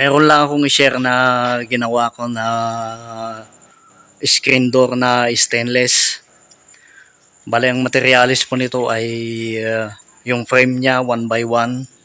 Mayroon lang akong i-share na ginawa ko na screen door na stainless. Bale, ang materialis po nito ay yung frame niya 1x1.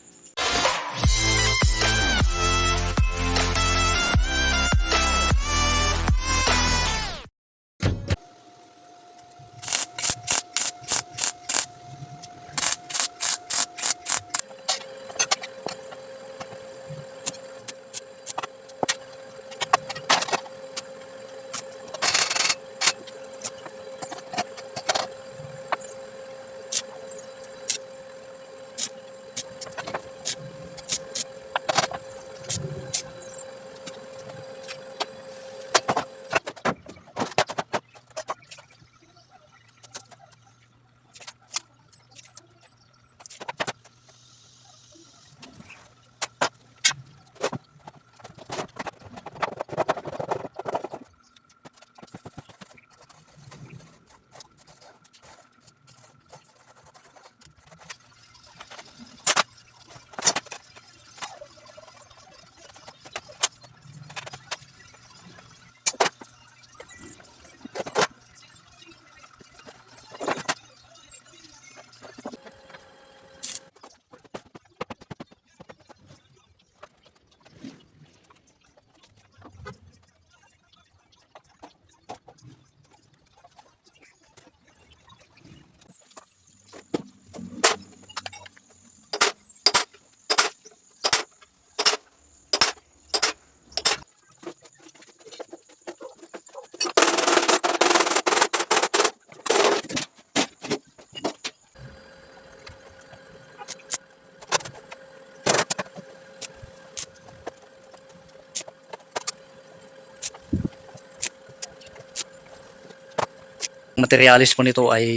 Materialis po nito ay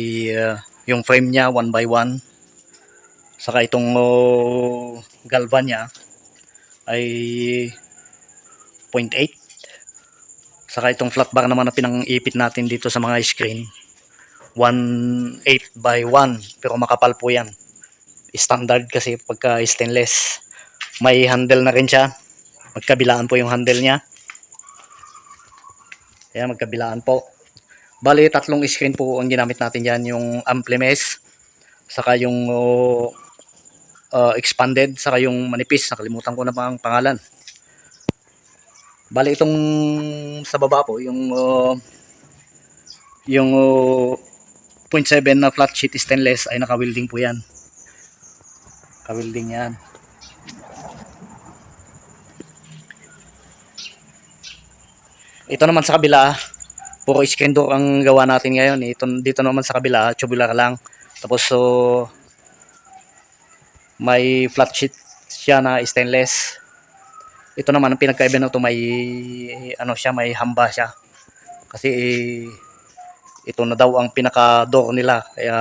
yung frame niya 1x1. Saka itong galvan niya ay 0.8. Saka itong flat bar naman na pinang-ipit natin dito sa mga screen 1/8x1, pero makapal po yan. Standard kasi pagka stainless. May handle na rin siya. Magkabilaan po yung handle niya. Ayan, magkabilaan po. Bali, tatlong screen po ang ginamit natin dyan. Yung ampli-mesh, saka yung expanded, saka yung manipis. Nakalimutan ko na pa ang pangalan. Bali, itong sa baba po, yung 0.7 na flat sheet stainless ay naka-welding po yan. Naka-welding yan. Ito naman sa kabila, puro screen door ang gawa natin ngayon. Dito naman sa kabila, tubular lang. Tapos may flat sheet siya na stainless. Ito naman ang pinagkaiba nito, may siya, may hamba siya. Kasi ito na daw ang pinaka-door nila. Kaya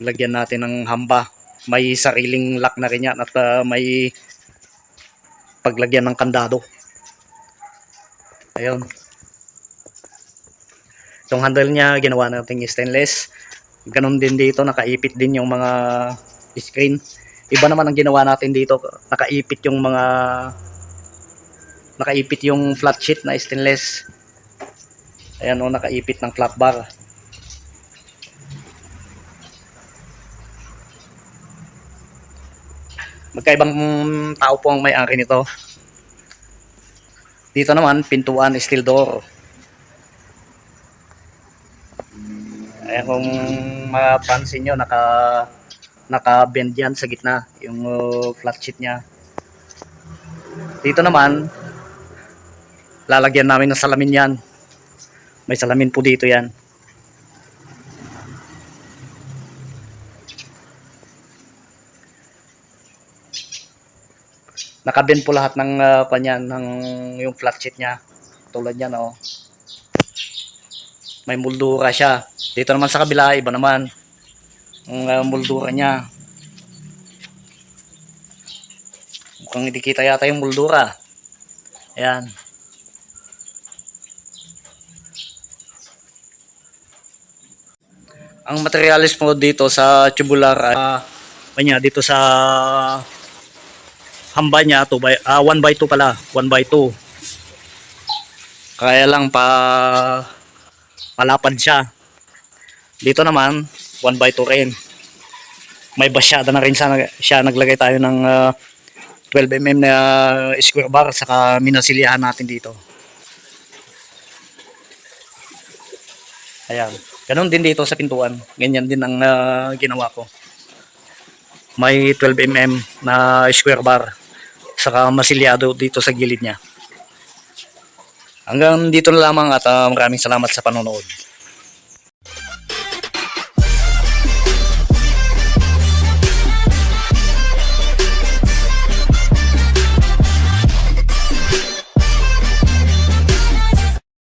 lagyan natin ng hamba. May sariling lock na rin yan at may paglagyan ng kandado. Ayun. Yung handle niya, ginawa natin stainless. Ganon din dito, nakaipit din yung mga screen. Iba naman ang ginawa natin dito, nakaipit yung flat sheet na stainless. Ayan o, nakaipit ng flat bar. Magkaibang tao po ang may-ari nito. Dito naman, pintuan, steel door. Ayan, kung mapansin nyo, naka-bend yan sa gitna, yung flat sheet nya. Dito naman, lalagyan namin ng salamin yan. May salamin po dito yan. Naka-bend po lahat ng kanyan, ng yung flat sheet nya. Tulad yan, oh. May moldura siya. Dito naman sa kabila, iba naman ang moldura niya. Mukhang hindi kita yata yung moldura. Ayan. Ang materialis po dito sa tubular, dito sa hamba niya 1 by 2 pala, 1 by 2. Kaya lang palapad siya. Dito naman 1 by 2 rin. May basyada na rin siya, naglagay tayo ng 12 mm na square bar, saka minasilihan natin dito. Ayan. Ganon din dito sa pintuan. Ganyan din ang ginawa ko. May 12 mm na square bar, saka masilyado dito sa gilid niya. Hanggang dito na lamang at maraming salamat sa panonood.